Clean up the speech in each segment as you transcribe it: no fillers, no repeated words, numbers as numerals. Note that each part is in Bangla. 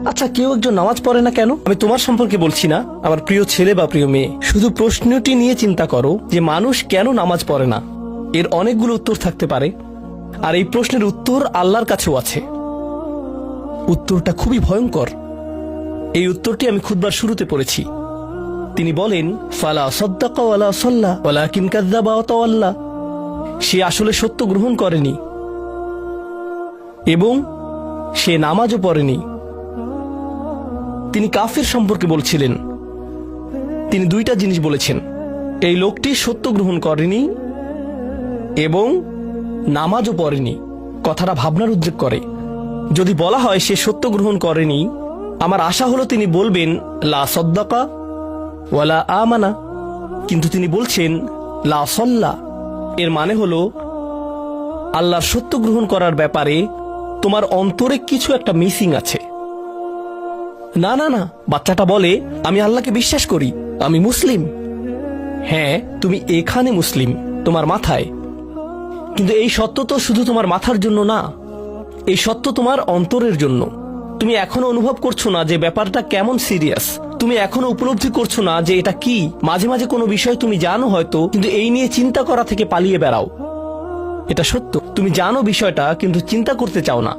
আচ্ছা, কেউ একজন নামাজ পড়ে না কেন? আমি তোমার সম্পর্কে বলছি না, আমার প্রিয় ছেলে বা প্রিয় মেয়ে। শুধু প্রশ্নটি নিয়ে চিন্তা করো যে মানুষ কেন নামাজ পড়ে না। এর অনেকগুলো উত্তর থাকতে পারে, আর এই প্রশ্নের উত্তর আল্লাহর কাছেও আছে। উত্তরটা খুবই ভয়ঙ্কর। এই উত্তরটি আমি খুতবার শুরুতে পড়েছি। তিনি বলেন, ফালা সাদ্দাকা ওয়ালা সাল্লা ওয়ালাকিন কাযযাবা ওয়া তাওয়াল্লা। সে আসলে সত্য গ্রহণ করেনি এবং সে নামাজও পড়েনি। তিনি কাফের সম্পর্কে বলছিলেন। তিনি দুইটা জিনিস বলেছেন, এই লোকটি সত্য গ্রহণ করেনি এবং নামাজও পড়েনি। কথাটা ভাবনার উদ্রেক করে। যদি বলা হয় সে সত্য গ্রহণ করেনি, আমার আশা হলো তিনি বলবেন লা সাদ্দাকা ওয়ালা আমানা, কিন্তু তিনি বলছেন লা সাল্লা। এর মানে হলো আল্লাহর সত্য গ্রহণ করার ব্যাপারে তোমার অন্তরে কিছু একটা মিসিং আছে। না না না, বাচ্চাটা বলে আমি আল্লাহকে বিশ্বাস করি, আমি মুসলিম। হ্যাঁ, তুমি এখানে মুসলিম, তোমার মাথায়। কিন্তু এই সত্য তো শুধু তোমার মাথার জন্য না, এই সত্য তোমার অন্তরের জন্য। তুমি এখনো অনুভব করছো না যে ব্যাপারটা কেমন সিরিয়াস। তুমি এখনো উপলব্ধি করছো না যে এটা কি। মাঝে মাঝে কোনো বিষয় তুমি জানো হয়তো, কিন্তু এই নিয়ে চিন্তা করা থেকে পালিয়ে বেড়াও। এটা সত্য, তুমি জানো বিষয়টা কিন্তু চিন্তা করতে চাও না।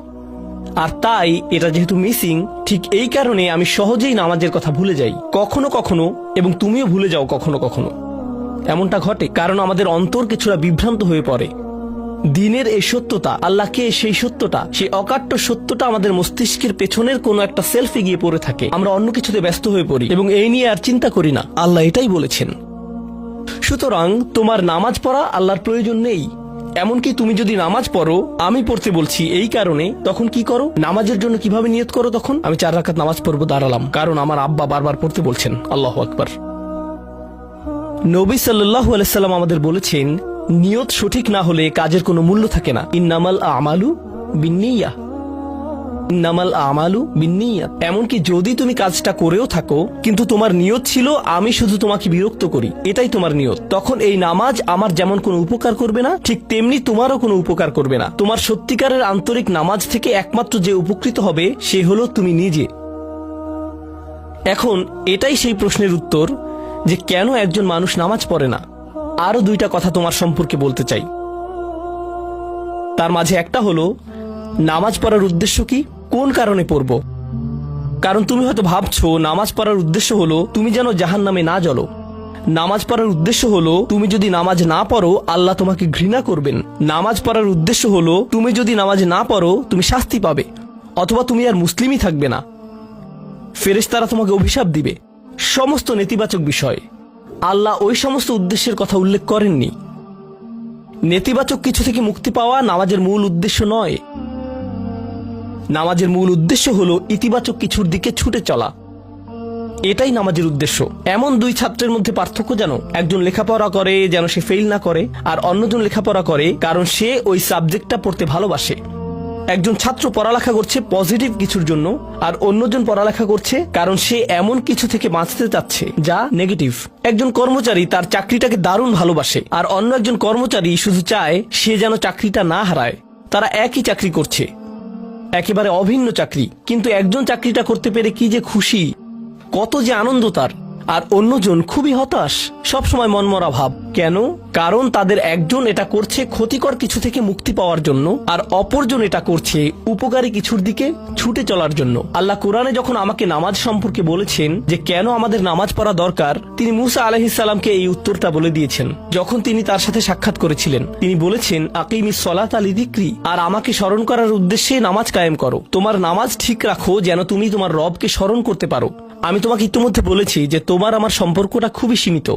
আর তাই এটা যেহেতু মিসিং, ঠিক এই কারণে আমি সহজেই নামাজের কথা ভুলে যাই কখনো কখনো, এবং তুমিও ভুলে যাও কখনো কখনো। এমনটা ঘটে কারণ আমাদের অন্তর কিছুটা বিভ্রান্ত হয়ে পড়ে। দিনের এই সত্যতা, আল্লাহকে সেই সত্যটা, সেই অকাট্য সত্যটা আমাদের মস্তিষ্কের পেছনের কোনো একটা সেলফে গিয়ে পড়ে থাকে। আমরা অন্য কিছুতে ব্যস্ত হয়ে পড়ি এবং এই নিয়ে আর চিন্তা করি না। আল্লাহ এটাই বলেছেন। সুতরাং তোমার নামাজ পড়া আল্লাহর প্রয়োজন নেই। এমনকি তুমি যদি নামাজ পড়ো, আমি পড়তে বলছি এই কারণে, তখন কি করো? নামাজের জন্য কিভাবে নিয়ত করো? তখন আমি 4 রাকাত নামাজ পড়বো, দাঁড়ালাম, কারণ আমার আব্বা বারবার পড়তে বলছেন। আল্লাহু আকবার। নবী সাল্লাল্লাহু আলাইহি সাল্লাম আমাদের বলেছেন, নিয়ত সঠিক না হলে কাজের কোনো মূল্য থাকে না। ইন্নামাল আমালু বিন্নিয়াহ, ইন্নামাল আমালু বিন্নিয়াত। এমনকি যদি তুমি কাজটা করেও থাকো কিন্তু তোমার নিয়ত ছিল আমি শুধু তোমাকে বিরক্ত করি, এটাই তোমার নিয়ত, তখন এই নামাজ আমার যেমন কোনো উপকার করবে না, ঠিক তেমনি তোমারও কোনো উপকার করবে না। তোমার সত্যিকারের আন্তরিক নামাজ থেকে একমাত্র যে উপকৃত হবে সে হলো তুমি নিজে। এখন এটাই সেই প্রশ্নের উত্তর যে কেন একজন মানুষ নামাজ পড়ে না। আরো 2টা কথা তোমার সম্পর্কে বলতে চাই। তার মাঝে একটা হলো নামাজ পড়ার উদ্দেশ্য কি, কোন কারণে পড়ব। কারণ তুমি হয়তো ভাবছো নামাজ পড়ার উদ্দেশ্য হলো তুমি যেন জাহান্নামে না জ্বলো। নামাজ পড়ার উদ্দেশ্য হলো তুমি যদি নামাজ না পড়ো আল্লাহ তোমাকে ঘৃণা করবেন। নামাজ পড়ার উদ্দেশ্য হলো তুমি যদি নামাজ না পড়ো তুমি শাস্তি পাবে, অথবা তুমি আর মুসলিমই থাকবে না, ফেরেশতারা তোমাকে অভিশাপ দিবে। সমস্ত নেতিবাচক বিষয়। আল্লাহ ওই সমস্ত উদ্দেশ্যের কথা উল্লেখ করেননি। নেতিবাচক কিছু থেকে মুক্তি পাওয়া নামাজের মূল উদ্দেশ্য নয়। নামাজের মূল উদ্দেশ্য হলো ইতিবাচক কিছুর দিকে ছুটে চলা, এটাই নামাজের উদ্দেশ্য। এমন 2 ছাত্রের মধ্যে পার্থক্য যেন একজন লেখাপড়া করে যেন সে ফেল না করে, আর অন্যজন লেখাপড়া করে কারণ সে ওই সাবজেক্টটা পড়তে ভালোবাসে। একজন ছাত্র পড়ালেখা করছে পজিটিভ কিছুর জন্য, আর অন্যজন পড়ালেখা করছে কারণ সে এমন কিছু থেকে বাঁচতে চাচ্ছে যা নেগেটিভ। একজন কর্মচারী তার চাকরিটাকে দারুণ ভালোবাসে, আর অন্য একজন কর্মচারী শুধু চায় সে যেন চাকরিটা না হারায়। তারা একই চাকরি করছে, একেবারে অভিন্ন চাকরি, কিন্তু একজন চাকরিটা করতে পেরে কি যে খুশি, কত যে আনন্দ তার, আর অন্যজন খুবই হতাশ, সবসময় মনমরা ভাব। কেন? কারণ তাদের একজন এটা করছে ক্ষতিকর কিছু থেকে মুক্তি পাওয়ার জন্য, আর অপরজন এটা করছে উপকারী কিছুর দিকে ছুটে চলার জন্য। আল্লাহ কোরআনে যখন আমাকে নামাজ সম্পর্কে বলেছেন যে কেন আমাদের নামাজ পড়া দরকার, তিনি মুসা আলাইহিস সালামকে এই উত্তরটা বলে দিয়েছেন যখন তিনি তার সাথে সাক্ষাৎ করেছিলেন। তিনি বলেছেন, আকিমিস সলাতা লিযিকরি, আর আমাকে স্মরণ করার উদ্দেশ্যে নামাজ কায়েম করো। তোমার নামাজ ঠিক রাখো যেন তুমি তোমার রবকে স্মরণ করতে পারো। আমি তোমাকে ইতিমধ্যে বলেছি যে তোমার আমার সম্পর্কটা খুবই সীমিত,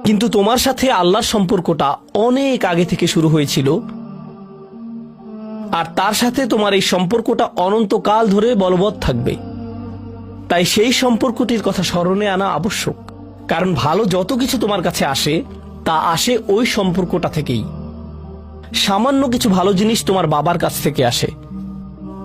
কিন্তু তোমার সাথে আল্লাহর সম্পর্কটা অনেক আগে থেকে শুরু হয়েছিল, আর তার সাথে তোমার এই সম্পর্কটা অনন্তকাল ধরে বলবৎ থাকবে। তাই সেই সম্পর্কটির কথা স্মরণে আনা আবশ্যক, কারণ ভালো যত কিছু তোমার কাছে আসে তা আসে ওই সম্পর্কটা থেকেই। সামান্য কিছু ভালো জিনিস তোমার বাবার কাছ থেকে আসে,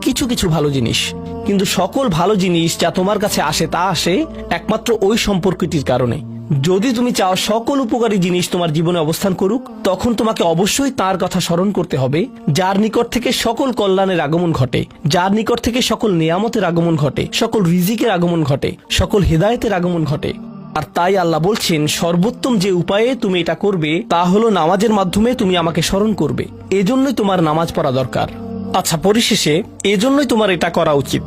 কিছু কিছু ভালো জিনিস, কিন্তু সকল ভালো জিনিস যা তোমার কাছে আসে তা আসে একমাত্র ওই সম্পর্কটির কারণে, যদি তুমি চাও সকল উপকারী জিনিস তোমার জীবনে অবস্থান করুক, তখন তোমাকে অবশ্যই তার কথা স্মরণ করতে হবে, যার নিকট থেকে সকল কল্যাণের আগমন ঘটে, যার নিকট থেকে সকল নিয়ামতের আগমন ঘটে, সকল রিজিকের আগমন ঘটে, সকল হেদায়েতের আগমন ঘটে। আর তাই আল্লাহ বলছেন, সর্বোত্তম যে উপায়ে তুমি এটা করবে তা হলো নামাজের মাধ্যমে তুমি আমাকে স্মরণ করবে। এজন্যই তোমার নামাজ পড়া দরকার। আচ্ছা, পরিশেষে এজন্যই তোমার এটা করা উচিত।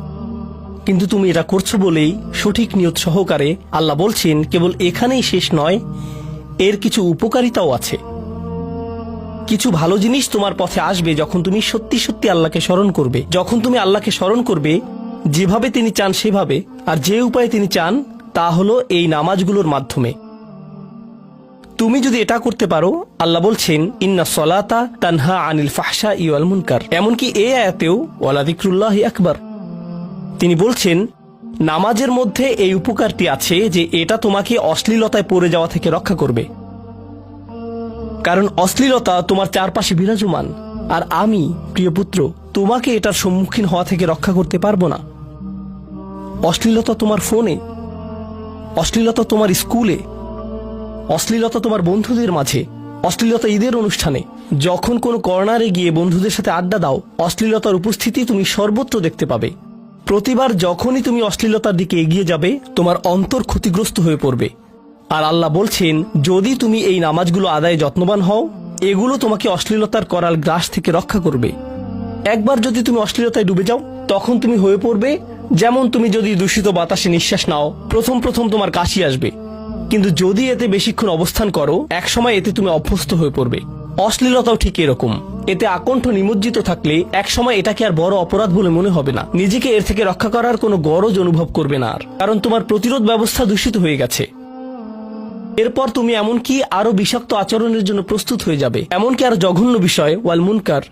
কিন্তু তুমি এটা করছো বলেই সঠিক নিয়ত সহকারে আল্লাহ বলছেন, কেবল এখানেই শেষ নয়, এর কিছু উপকারিতাও আছে। কিছু ভালো জিনিস তোমার পথে আসবে যখন তুমি সত্যি সত্যি আল্লাহকে স্মরণ করবে। যখন তুমি আল্লাহকে স্মরণ করবে যেভাবে তিনি চান সেভাবে, আর যে উপায়ে তিনি চান তা হলো এই নামাজগুলোর মাধ্যমে। তুমি যদি এটা করতে পারো, আল্লাহ বলছেন, ইন্না সলাতা তানহা আনিল ফাহশাই ওয়াল মুনকার। এমনকি এই আয়াতেও ওয়ালা যিকরুল্লাহি আকবার, তিনি বলছেন নামাজের মধ্যে এই উপকারটি আছে যে এটা তোমাকে অশ্লীলতায় পড়ে যাওয়া থেকে রক্ষা করবে। কারণ অশ্লীলতা তোমার চারপাশে বিরাজমান, আর আমি প্রিয় পুত্র তোমাকে এটার সম্মুখীন হওয়া থেকে রক্ষা করতে পারবো না। অশ্লীলতা তোমার ফোনে, অশ্লীলতা তোমার স্কুলে, অশ্লীলতা তোমার বন্ধুদের মাঝে, অশ্লীলতা ঈদের অনুষ্ঠানে, যখন কোনো কর্নারে গিয়ে বন্ধুদের সাথে আড্ডা দাও, অশ্লীলতার উপস্থিতি তুমি সর্বত্র দেখতে পাবে। প্রতিবার যখনই তুমি অশ্লীলতার দিকে এগিয়ে যাবে, তোমার অন্তর ক্ষতিগ্রস্ত হয়ে পড়বে। আর আল্লাহ বলছেন, যদি তুমি এই নামাজগুলো আদায়ে যত্নবান হও, এগুলো তোমাকে অশ্লীলতার করাল গ্রাস থেকে রক্ষা করবে। একবার যদি তুমি অশ্লীলতায় ডুবে যাও, তখন তুমি হয়ে পড়বে যেমন তুমি যদি দূষিত বাতাসে নিঃশ্বাস নাও, প্রথম প্রথম তোমার কাশি আসবে, কিন্তু যদি এতে বেশিক্ষণ অবস্থান করো, একসময় এতে তুমি অভ্যস্ত হয়ে পড়বে। অশ্লীলতাও ঠিক এরকম। এতে আকণ্ঠ নিমজ্জিত থাকলে একসময় এটাকে আর বড় অপরাধ বলে মনে হবে না। নিজেকে এর থেকে রক্ষা করার কোনো গরজ অনুভব করবে না আর, কারণ তোমার প্রতিরোধ ব্যবস্থা দূষিত হয়ে গেছে। এরপর তুমি এমনকি আরো বিষাক্ত আচরণের জন্য প্রস্তুত হয়ে যাবে, এমনকি আরো জঘন্য বিষয় ওয়াল মুনকার,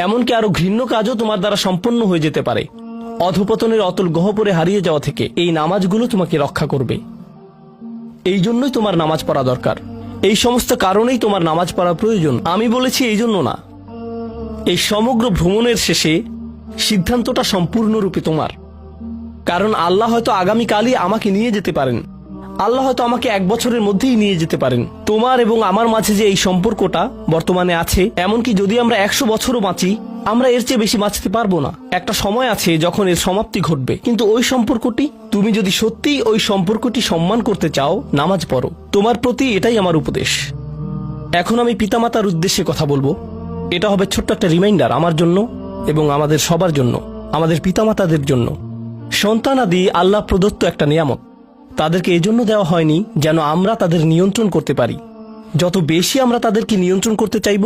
এমনকি আরো ঘৃণ্য কাজও তোমার দ্বারা সম্পন্ন হয়ে যেতে পারে। অধপতনের অতল গহ্বরে হারিয়ে যাওয়া থেকে এই নামাজগুলো তোমাকে রক্ষা করবে। এই জন্যই তোমার নামাজ পড়া দরকার। এই সমস্ত কারণেই তোমার নামাজ পড়া প্রয়োজন। আমি বলেছি এই জন্য না। এই সমগ্র ভ্রমণের শেষে সিদ্ধান্তটা সম্পূর্ণরূপে তোমার। কারণ আল্লাহ হয়তো আগামীকালই আমাকে নিয়ে যেতে পারেন, আল্লাহ হয়তো আমাকে 1 বছরের মধ্যেই নিয়ে যেতে পারেন। তোমার এবং আমার মাঝে যে এই সম্পর্কটা বর্তমানে আছে, এমনকি যদি আমরা 100 বছরও বাঁচি, আমরা এর চেয়ে বেশি বাঁচতে পারবো না। একটা সময় আছে যখন এর সমাপ্তি ঘটবে। কিন্তু ওই সম্পর্কটি, তুমি যদি সত্যিই ওই সম্পর্কটি সম্মান করতে চাও, নামাজ পড়ো। তোমার প্রতি এটাই আমার উপদেশ। এখন আমি পিতামাতার উদ্দেশ্যে কথা বলবো। এটা হবে ছোট্ট একটা রিমাইন্ডার আমার জন্য এবং আমাদের সবার জন্য, আমাদের পিতামাতাদের জন্য। সন্তানাদি আল্লাহ প্রদত্ত একটা নিয়ামত। তাদেরকে এজন্য দেওয়া হয়নি যেন আমরা তাদের নিয়ন্ত্রণ করতে পারি। যত বেশি আমরা তাদেরকে নিয়ন্ত্রণ করতে চাইব,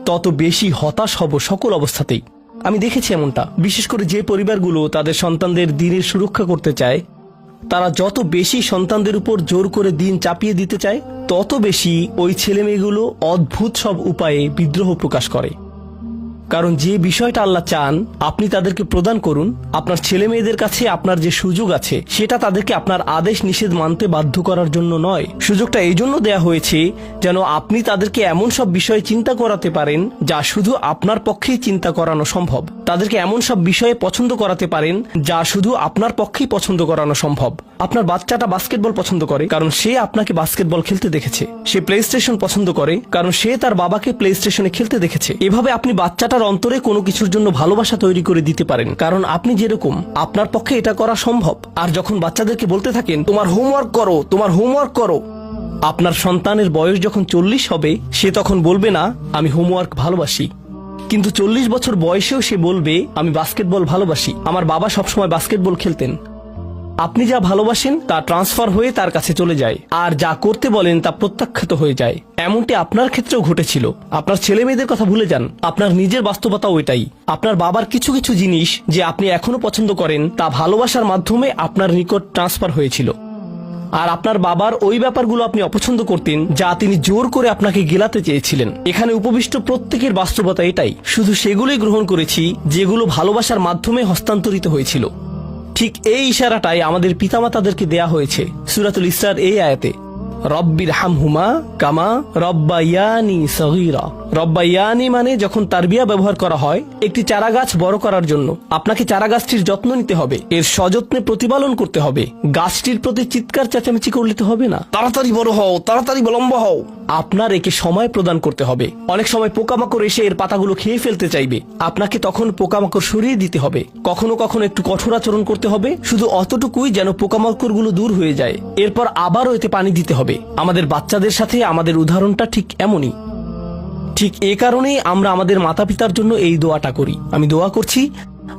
তত বেশি হতাশ হব সকল অবস্থাতেই। আমি দেখেছি এমনটা, বিশেষ করে যে পরিবারগুলো তাদের সন্তানদের দিনের সুরক্ষা করতে চায়, তারা যত বেশি সন্তানদের উপর জোর করে দিন চাপিয়ে দিতে চায়, তত বেশি ওই ছেলেমেয়েগুলো অদ্ভুত সব উপায়ে বিদ্রোহ প্রকাশ করে। কারণ যে বিষয়টা আল্লাহ চান আপনি তাদেরকে প্রদান করুন, আপনার ছেলে মেয়েদের কাছে আপনার যে সুযোগ আছে সেটা তাদেরকে আপনার আদেশ নিষেধ মানতে বাধ্য করার জন্য নয়। সুযোগটা এই জন্য দেয়া হয়েছে যেন আপনি তাদেরকে এমন সব বিষয়ে চিন্তা করাতে পারেন যা শুধু আপনার পক্ষেই চিন্তা করানো সম্ভব। তাদেরকে এমন সব বিষয়ে পছন্দ করাতে পারেন যা শুধু আপনার পক্ষেই পছন্দ করানো সম্ভব। আপনার বাচ্চাটা বাস্কেটবল পছন্দ করে কারণ সে আপনাকে বাস্কেটবল খেলতে দেখেছে। সে প্লে স্টেশন পছন্দ করে কারণ সে তার বাবাকে প্লে স্টেশনে খেলতে দেখেছে। এভাবে আপনি বাচ্চাটার অন্তরে কোনো কিছুর জন্য ভালোবাসা তৈরি করে দিতে পারেন, কারণ আপনি যেরকম, আপনার পক্ষে এটা করা সম্ভব। আর যখন বাচ্চাদেরকে বলতে থাকেন তোমার হোমওয়ার্ক করো, তোমার হোমওয়ার্ক করো, আপনার সন্তানের বয়স যখন 40 হবে, সে তখন বলবে না আমি হোমওয়ার্ক ভালোবাসি, কিন্তু 40 বছর বয়সেও সে বলবে আমি বাস্কেটবল ভালোবাসি, আমার বাবা সবসময় বাস্কেটবল খেলতেন। আপনি যা ভালোবাসেন তা ট্রান্সফার হয়ে তার কাছে চলে যায়, আর যা করতে বলেন তা প্রত্যাখ্যাত হয়ে যায়। এমনটি আপনার ক্ষেত্রেও ঘটেছিল। আপনার ছেলে মেয়েদের কথা ভুলে যান, আপনার নিজের বাস্তবতাও এটাই। আপনার বাবার কিছু কিছু জিনিস যে আপনি এখনো পছন্দ করেন তা ভালোবাসার মাধ্যমে আপনার নিকট ট্রান্সফার হয়েছিল, আর আপনার বাবার ওই ব্যাপারগুলো আপনি অপছন্দ করতেন যা তিনি জোর করে আপনাকে গেলাতে চেয়েছিলেন। এখানে উপবিষ্ট প্রত্যেকের বাস্তবতা এটাই, শুধু সেগুলোই গ্রহণ করেছি যেগুলো ভালোবাসার মাধ্যমে হস্তান্তরিত হয়েছিল। ঠিক এই ইশারাটাই আমাদের পিতামাতাদেরকে দেয়া হয়েছে সূরাতুল ইসরার এই আয়াতে, রব্বির হামহুমা কামা রব্বায়ানি সগীরা। রব্বাইয়ানি মানে যখন তারবিয়া ব্যবহার করা হয় একটি চারা গাছ বড় করার জন্য আপনাকে চারা গাছটির যত্ন নিতে হবে, এর সযত্নে প্রতিপালন করতে হবে। গাছটির প্রতি চিৎকার চেঁচামেচি করলে তো হবে না, তাড়াতাড়ি বড় হও, তাড়াতাড়ি লম্বা হও। আপনার একে সময় প্রদান করতে হবে। অনেক সময় পোকামাকড় এসে এর পাতাগুলো খেয়ে ফেলতে চাইবে, আপনাকে তখন পোকামাকড় সরিয়ে দিতে হবে। কখনো কখনো একটু কঠোর আচরণ করতে হবে, শুধু অতটুকুই যেন পোকামাকড়গুলো দূর হয়ে যায়। এরপর আবারও এতে পানি দিতে হবে। আমাদের বাচ্চাদের সাথে আমাদের উদাহরণটা ঠিক এমনই। ঠিক এ কারণেই আমরা আমাদের মাতা পিতার জন্য এই দোয়াটা করি। আমি দোয়া করছি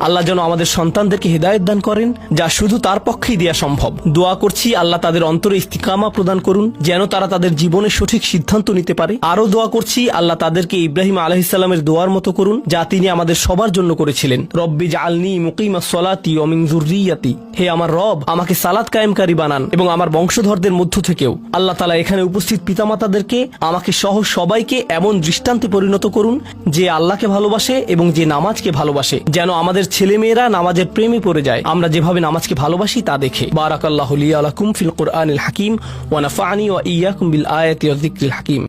আল্লাহ যেন আমাদের সন্তানদেরকে হেদায়েত দান করেন, যা শুধু তার পক্ষেই দেয়া সম্ভব। দোয়া করছি আল্লাহ তাদের অন্তরে ইস্তিকামা প্রদান করুন, যেন তারা তাদের জীবনে সঠিক সিদ্ধান্ত নিতে পারে। আরো দোয়া করছি আল্লাহ তাদেরকে ইব্রাহিম আলাইহিস সালামের দোয়ার মতো করুন, যা তিনি আমাদের সবার জন্য করেছিলেন। রব্বি জাআলনি মুকিমাস সলাতি ওয়া মিন যুররিয়াতি, হে আমার রব, আমাকে সালাত কায়েমকারী বানান এবং আমার বংশধরদের মধ্য থেকেও। আল্লাহ তাআলা এখানে উপস্থিত পিতামাতাদেরকে, আমাকে সহ সবাইকে এমন দৃষ্টান্তে পরিণত করুন যে আল্লাহকে ভালোবাসে এবং যে নামাজকে ভালোবাসে, যেন আমাদের ছেলেমেয়েরা নামাজের প্রেমে পড়ে যায় আমরা যেভাবে নামাজকে ভালোবাসি তা দেখে। বারাকাল্লাহু লি ওয়া লাকুম ফিল কুরআনিল হাকিম ওয়া নাফা'নি ওয়া ইয়্যাকুম বিল আয়াতি ওয়াজ যিকরিল হাকিম।